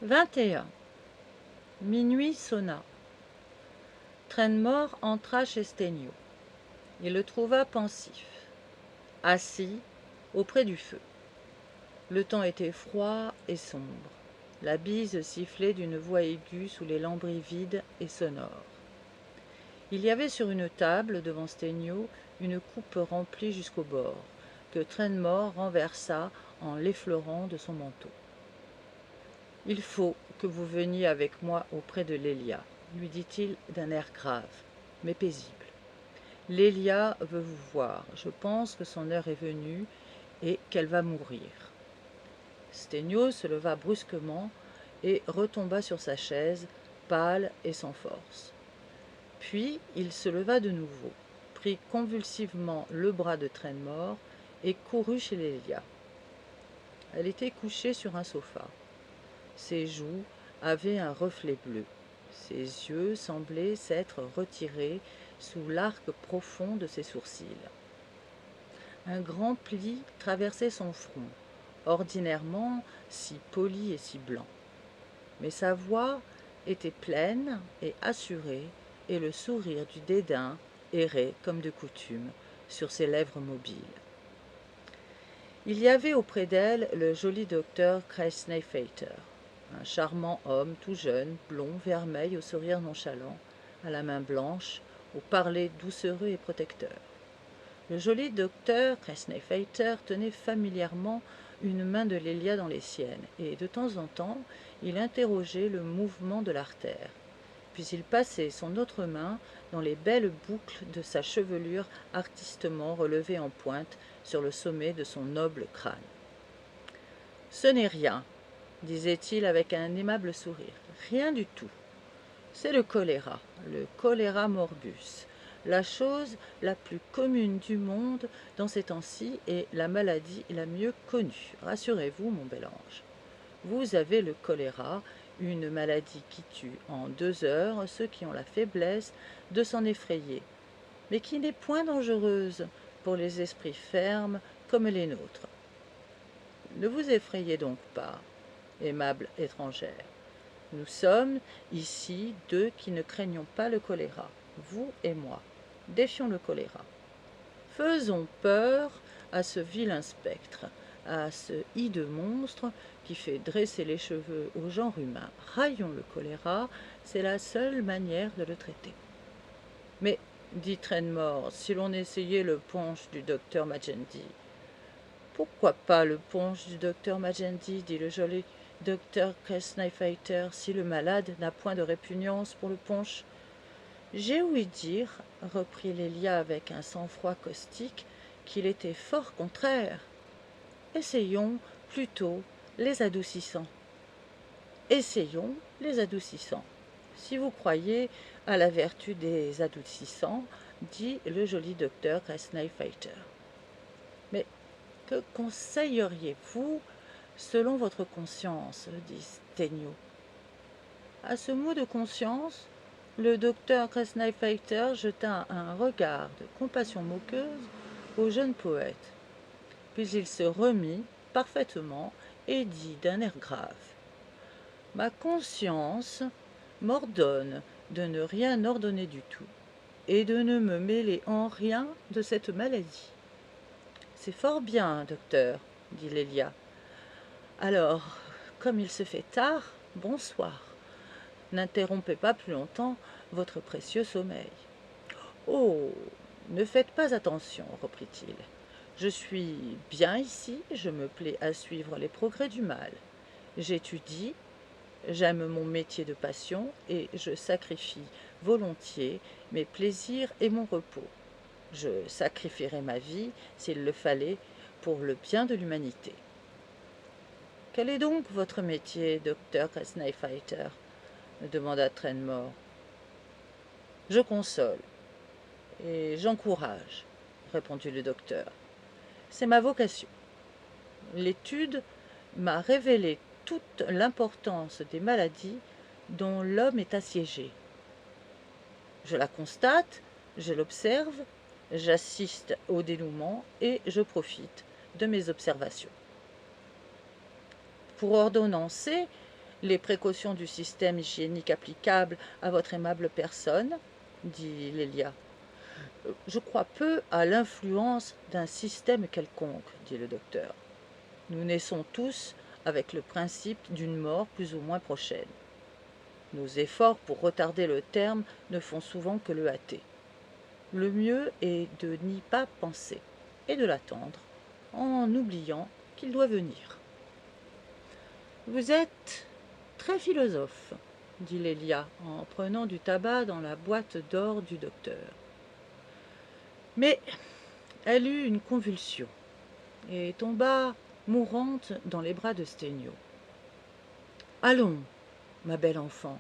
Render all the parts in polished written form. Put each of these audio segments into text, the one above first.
21. Minuit sonna. Trenmore entra chez Stennio. Il le trouva pensif, assis auprès du feu. Le temps était froid et sombre. La bise sifflait d'une voix aiguë sous les lambris vides et sonores. Il y avait sur une table devant Stennio une coupe remplie jusqu'au bord, que Trenmore renversa en l'effleurant de son manteau. « Il faut que vous veniez avec moi auprès de Lélia, lui dit-il d'un air grave, mais paisible. Lélia veut vous voir. Je pense que son heure est venue et qu'elle va mourir. Stennio se leva brusquement et retomba sur sa chaise, pâle et sans force. Puis il se leva de nouveau, prit convulsivement le bras de Trenmore et courut chez Lélia. Elle était couchée sur un sofa. Ses joues avaient un reflet bleu. Ses yeux semblaient s'être retirés sous l'arc profond de ses sourcils. Un grand pli traversait son front, ordinairement si poli et si blanc. Mais sa voix était pleine et assurée, et le sourire du dédain errait, comme de coutume, sur ses lèvres mobiles. Il y avait auprès d'elle le joli docteur Kreisnayfater, un charmant homme tout jeune, blond, vermeil, au sourire nonchalant, à la main blanche, au parler doucereux et protecteur. Le joli docteur Kreisnayfater tenait familièrement une main de Lélia dans les siennes, et de temps en temps, il interrogeait le mouvement de l'artère. Puis il passait son autre main dans les belles boucles de sa chevelure artistement relevée en pointe sur le sommet de son noble crâne. « Ce n'est rien, disait-il avec un aimable sourire. Rien du tout. C'est le choléra morbus, la chose la plus commune du monde dans ces temps-ci et la maladie la mieux connue. Rassurez-vous, mon bel ange. Vous avez le choléra, une maladie qui tue en 2 heures ceux qui ont la faiblesse de s'en effrayer, mais qui n'est point dangereuse pour les esprits fermes comme les nôtres. Ne vous effrayez donc pas, aimable étrangère. Nous sommes ici 2 qui ne craignons pas le choléra, vous et moi. Défions le choléra. Faisons peur à ce vilain spectre, à ce hideux monstre qui fait dresser les cheveux au genre humain. Raillons le choléra, c'est la seule manière de le traiter. Mais, dit Trenmore, si l'on essayait le punch du docteur Magendie. Pourquoi pas le punch du docteur Magendie, dit le joli docteur Kreisnayfater, si le malade n'a point de répugnance pour le punch. J'ai ouï dire, reprit Lélia avec un sang-froid caustique, qu'il était fort contraire. Essayons plutôt les adoucissants. Essayons les adoucissants. Si vous croyez à la vertu des adoucissants, dit le joli docteur Kreisnayfater. Mais que conseilleriez-vous selon votre conscience, dit Stennio. À ce mot de conscience, le docteur Kreisnayfater jeta un regard de compassion moqueuse au jeune poète. Puis il se remit parfaitement et dit d'un air grave. « Ma conscience m'ordonne de ne rien ordonner du tout et de ne me mêler en rien de cette maladie. »« C'est fort bien, docteur, dit Lélia. Alors, comme il se fait tard, bonsoir. N'interrompez pas plus longtemps votre précieux sommeil. »« Oh, ne faites pas attention, reprit-il. Je suis bien ici, je me plais à suivre les progrès du mal. J'étudie, j'aime mon métier de passion et je sacrifie volontiers mes plaisirs et mon repos. Je sacrifierai ma vie, s'il le fallait, pour le bien de l'humanité. » « Quel est donc votre métier, docteur Kreisnayfater » demanda Trenmore. « Je console et j'encourage, » répondit le docteur. « C'est ma vocation. L'étude m'a révélé toute l'importance des maladies dont l'homme est assiégé. Je la constate, je l'observe, j'assiste au dénouement et je profite de mes observations. Pour ordonnancer, les précautions du système hygiénique applicable à votre aimable personne, dit Lélia. Je crois peu à l'influence d'un système quelconque, dit le docteur. Nous naissons tous avec le principe d'une mort plus ou moins prochaine. Nos efforts pour retarder le terme ne font souvent que le hâter. Le mieux est de n'y pas penser et de l'attendre, en oubliant qu'il doit venir. Vous êtes très philosophe, dit Lélia en prenant du tabac dans la boîte d'or du docteur. Mais elle eut une convulsion et tomba mourante dans les bras de Sténio. « Allons, ma belle enfant,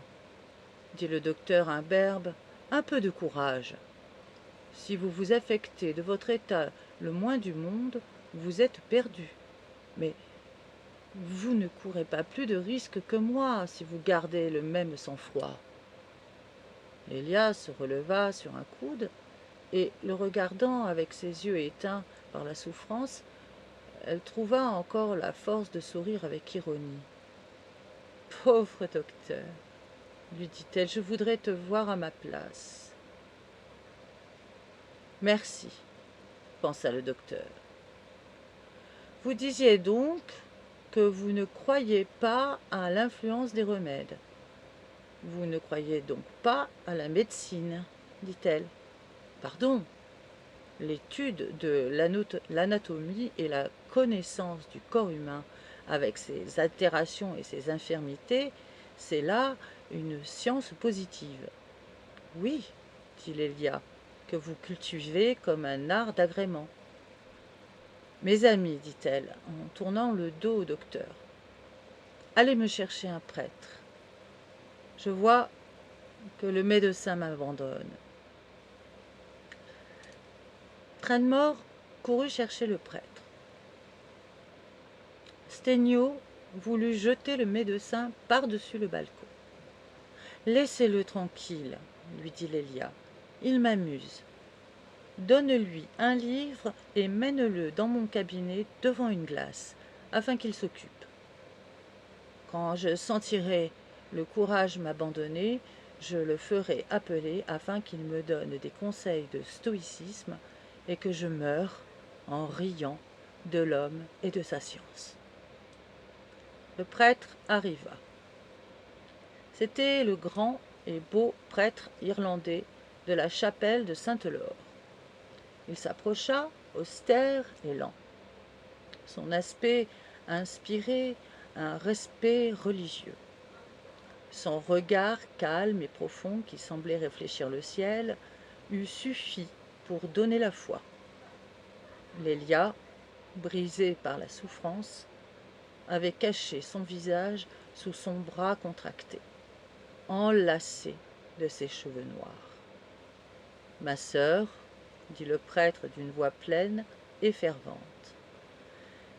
dit le docteur imberbe, un peu de courage. Si vous vous affectez de votre état le moins du monde, vous êtes perdu. Mais vous ne courez pas plus de risques que moi si vous gardez le même sang-froid. » Lélia se releva sur un coude et, le regardant avec ses yeux éteints par la souffrance, elle trouva encore la force de sourire avec ironie. « Pauvre docteur, lui dit-elle, je voudrais te voir à ma place. »« Merci, pensa le docteur. Vous disiez donc que vous ne croyez pas à l'influence des remèdes. Vous ne croyez donc pas à la médecine, dit-elle. Pardon, l'étude de l'anatomie et la connaissance du corps humain avec ses altérations et ses infirmités, c'est là une science positive. Oui, dit Lélia, que vous cultivez comme un art d'agrément. Mes amis, dit-elle, en tournant le dos au docteur, allez me chercher un prêtre. Je vois que le médecin m'abandonne. Trenmore courut chercher le prêtre. Sténio voulut jeter le médecin par-dessus le balcon. « Laissez-le tranquille, lui dit Lélia. Il m'amuse. Donne-lui un livre et mène-le dans mon cabinet devant une glace, afin qu'il s'occupe. Quand je sentirai le courage m'abandonner, je le ferai appeler afin qu'il me donne des conseils de stoïcisme et que je meure en riant de l'homme et de sa science. » Le prêtre arriva. C'était le grand et beau prêtre irlandais de la chapelle de Sainte-Laure. Il s'approcha, austère et lent. Son aspect inspirait un respect religieux. Son regard calme et profond, qui semblait réfléchir le ciel, eût suffi pour donner la foi. Lélia, brisée par la souffrance, avait caché son visage sous son bras contracté, enlacé de ses cheveux noirs. « Ma sœur, dit le prêtre d'une voix pleine et fervente.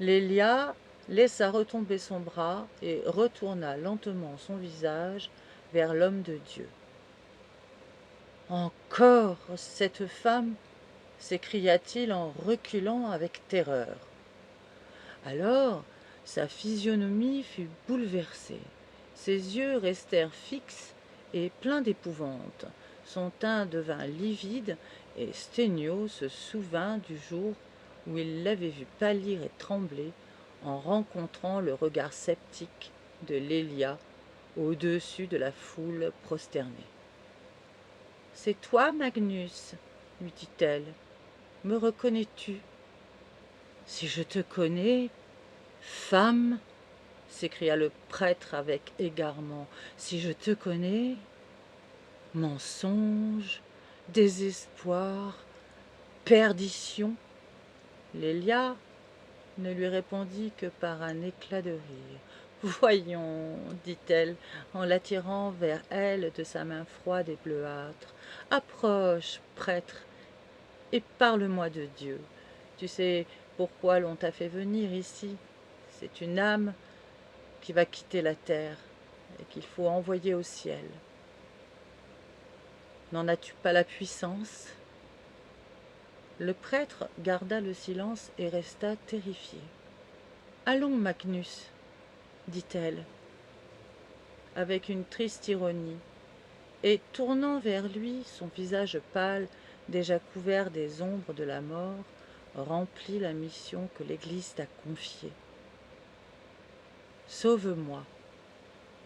Lélia laissa retomber son bras et retourna lentement son visage vers l'homme de Dieu. « Encore cette femme » s'écria-t-il en reculant avec terreur. Alors sa physionomie fut bouleversée, ses yeux restèrent fixes et pleins d'épouvante, son teint devint livide et Sténio se souvint du jour où il l'avait vu pâlir et trembler en rencontrant le regard sceptique de Lélia au-dessus de la foule prosternée. « C'est toi, Magnus, lui dit-elle. Me reconnais-tu ? » « Si je te connais, femme, s'écria le prêtre avec égarement, si je te connais, mensonge, désespoir, perdition. » Lélia ne lui répondit que par un éclat de rire. « Voyons, dit-elle, en l'attirant vers elle de sa main froide et bleuâtre. Approche, prêtre, et parle-moi de Dieu. Tu sais pourquoi l'on t'a fait venir ici. C'est une âme qui va quitter la terre et qu'il faut envoyer au ciel. N'en as-tu pas la puissance ?» Le prêtre garda le silence et resta terrifié. « Allons, Magnus, dit-elle. avec une triste ironie, et tournant vers lui son visage pâle, déjà couvert des ombres de la mort, remplit la mission que l'Église t'a confiée. Sauve-moi,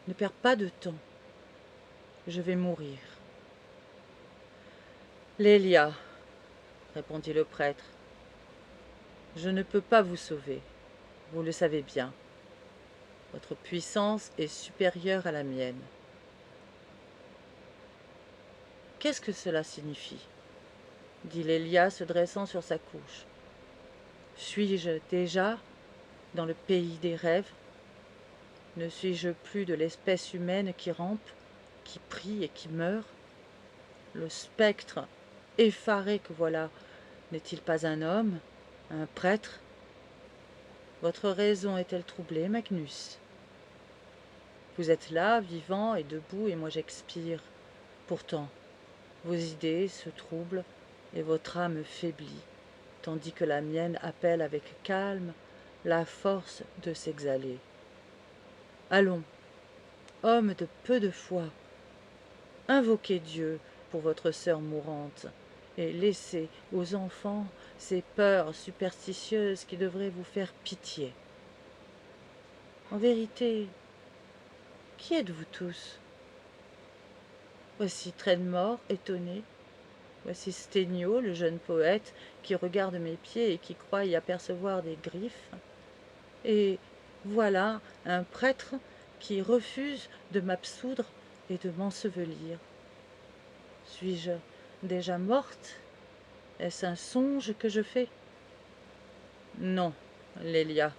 ne perds pas de temps, je vais mourir. Lélia, répondit le prêtre, je ne peux pas vous sauver, vous le savez bien. Votre puissance est supérieure à la mienne. Qu'est-ce que cela signifie? Dit Lélia se dressant sur sa couche. Suis-je déjà dans le pays des rêves? Ne suis-je plus de l'espèce humaine qui rampe, qui prie et qui meurt? Le spectre effaré que voilà n'est-il pas un homme, un prêtre? Votre raison est-elle troublée, Magnus? Vous êtes là, vivant et debout, et moi j'expire. Pourtant, vos idées se troublent et votre âme faiblit, tandis que la mienne appelle avec calme la force de s'exhaler. Allons, homme de peu de foi, invoquez Dieu pour votre sœur mourante, et laissez aux enfants ces peurs superstitieuses qui devraient vous faire pitié. En vérité, qui êtes-vous tous? Voici Trenmore, étonné. Voici Stégnios, le jeune poète, qui regarde mes pieds et qui croit y apercevoir des griffes. Et voilà un prêtre qui refuse de m'absoudre et de m'ensevelir. Suis-je déjà morte? Est-ce un songe que je fais? Non, Lélia,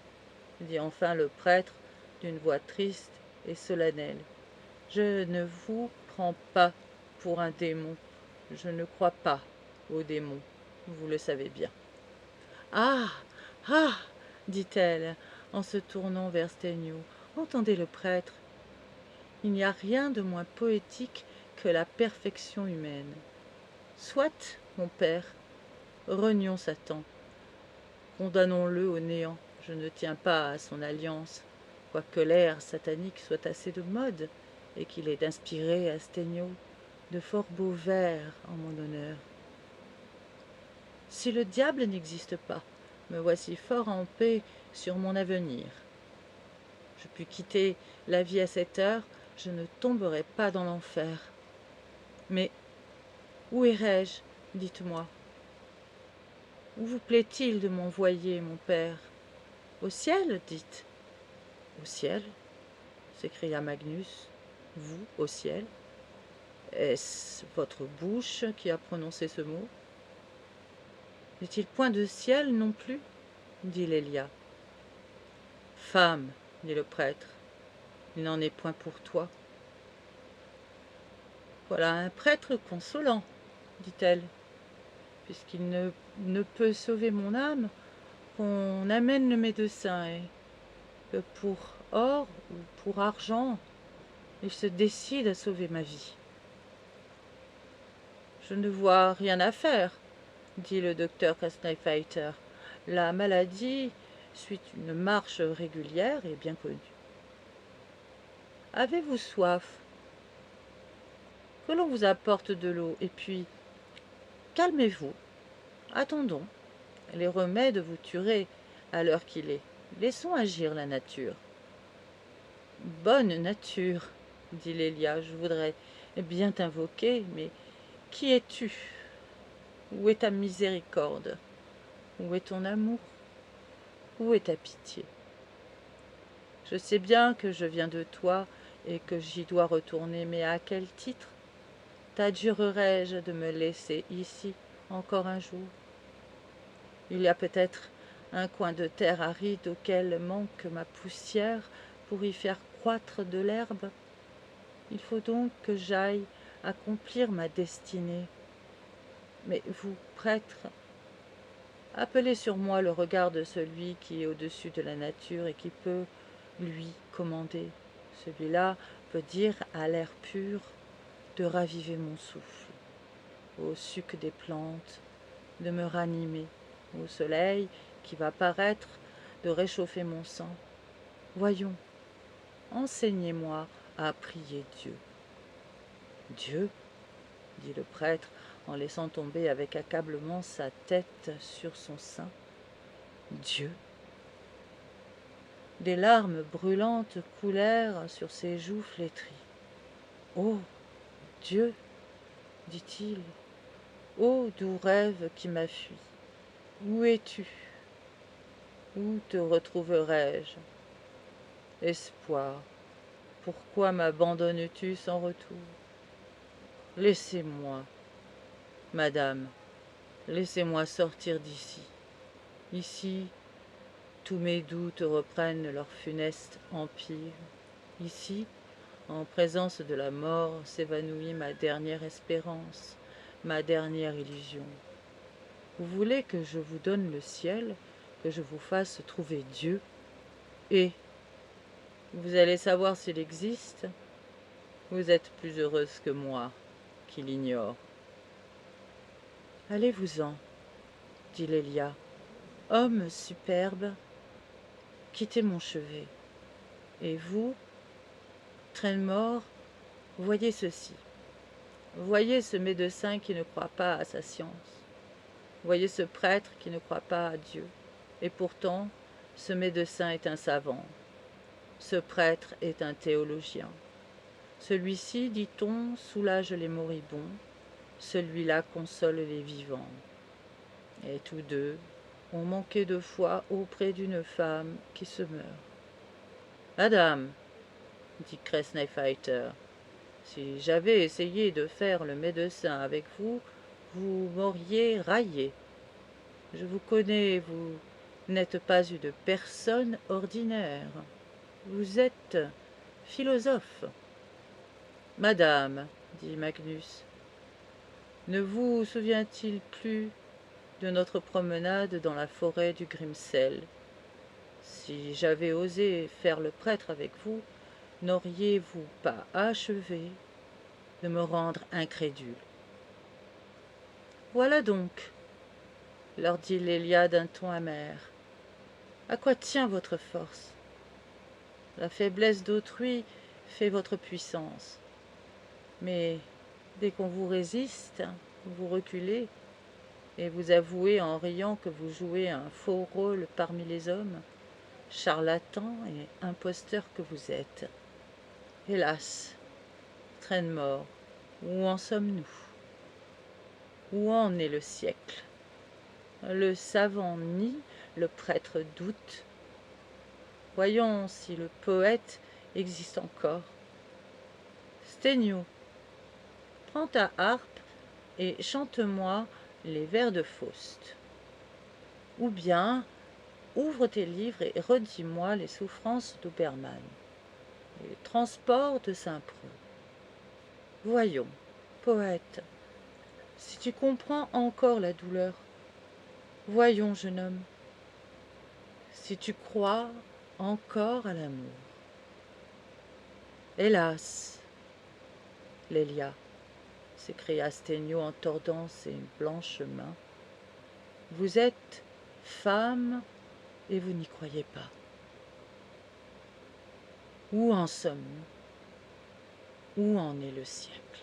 dit enfin le prêtre d'une voix triste et solennelle. Je ne vous prends pas pour un démon. Je ne crois pas aux démons, vous le savez bien. Ah! Ah! dit-elle en se tournant vers Stégnios. Entendez le prêtre. Il n'y a rien de moins poétique que la perfection humaine. Soit, mon père, renions Satan, condamnons-le au néant. Je ne tiens pas à son alliance, quoique l'air satanique soit assez de mode, et qu'il ait inspiré à Stégnios de fort beaux vers en mon honneur. Si le diable n'existe pas, me voici fort en paix sur mon avenir. Je puis quitter la vie à cette heure, je ne tomberai pas dans l'enfer. Mais où irai-je, dites-moi? Où vous plaît-il de m'envoyer, mon père? Au ciel, dites. Au ciel? S'écria Magnus. Vous, au ciel? Est-ce votre bouche qui a prononcé ce mot? N'est-il point de ciel non plus? Dit Lélia. Femme, dit le prêtre, il n'en est point pour toi. Voilà un prêtre consolant, dit-elle, puisqu'il ne peut sauver mon âme, qu'on amène le médecin et que pour or ou pour argent, il se décide à sauver ma vie. Je ne vois rien à faire, dit le docteur Kastneifeiter. La maladie suit une marche régulière et bien connue. Avez-vous soif? Que l'on vous apporte de l'eau, et puis, calmez-vous, attendons. Les remèdes vous tueraient à l'heure qu'il est. Laissons agir la nature. Bonne nature, dit Lélia, je voudrais bien t'invoquer, mais qui es-tu? Où est ta miséricorde? Où est ton amour? Où est ta pitié? Je sais bien que je viens de toi et que j'y dois retourner, mais à quel titre? T'adjurerais-je de me laisser ici encore un jour? Il y a peut-être un coin de terre aride auquel manque ma poussière pour y faire croître de l'herbe. Il faut donc que j'aille accomplir ma destinée. Mais vous, prêtre, appelez sur moi le regard de celui qui est au-dessus de la nature et qui peut, lui, commander. Celui-là peut dire à l'air pur de raviver mon souffle, au suc des plantes, de me ranimer, au soleil qui va paraître, de réchauffer mon sang. Voyons, enseignez-moi à prier Dieu. Dieu, dit le prêtre en laissant tomber avec accablement sa tête sur son sein. Dieu. Des larmes brûlantes coulèrent sur ses joues flétries. Ô Dieu, dit-il, ô doux rêve qui m'a fui, où es-tu? Où te retrouverai-je? Espoir, pourquoi m'abandonnes-tu sans retour? Laissez-moi, madame, laissez-moi sortir d'ici. Ici, tous mes doutes reprennent leur funeste empire. Ici, en présence de la mort, s'évanouit ma dernière espérance, ma dernière illusion. Vous voulez que je vous donne le ciel, que je vous fasse trouver Dieu, et vous allez savoir s'il existe. Vous êtes plus heureuse que moi, qui l'ignore. Allez-vous-en, dit Lélia. Homme superbe, quittez mon chevet. Et vous, Trenmore, voyez ceci. Voyez ce médecin qui ne croit pas à sa science. Voyez ce prêtre qui ne croit pas à Dieu. Et pourtant, ce médecin est un savant. Ce prêtre est un théologien. Celui-ci, dit-on, soulage les moribonds. Celui-là console les vivants. Et tous deux ont manqué de foi auprès d'une femme qui se meurt. Madame, dit Cresnayfighter, si j'avais essayé de faire le médecin avec vous, vous m'auriez raillé. Je vous connais, vous n'êtes pas une personne ordinaire. Vous êtes philosophe. Madame, dit Magnus, ne vous souvient-il plus de notre promenade dans la forêt du Grimsel? Si j'avais osé faire le prêtre avec vous, n'auriez-vous pas achevé de me rendre incrédule? Voilà donc, leur dit Lélia d'un ton amer, à quoi tient votre force? La faiblesse d'autrui fait votre puissance. Mais dès qu'on vous résiste, vous reculez et vous avouez en riant que vous jouez un faux rôle parmi les hommes, charlatan et imposteur que vous êtes. Hélas, Trenmore, où en sommes-nous? Où en est le siècle? Le savant nie, le prêtre doute. Voyons si le poète existe encore. Stennio, prends ta harpe et chante-moi les vers de Faust. Ou bien, ouvre tes livres et redis-moi les souffrances d'Obermann, les transports de Saint-Preux. Voyons, poète, si tu comprends encore la douleur. Voyons, jeune homme, si tu crois encore à l'amour. Hélas, Lélia, s'écria Stennio en tordant ses blanches mains, vous êtes femme et vous n'y croyez pas. Où en sommes-nous? Où en est le siècle?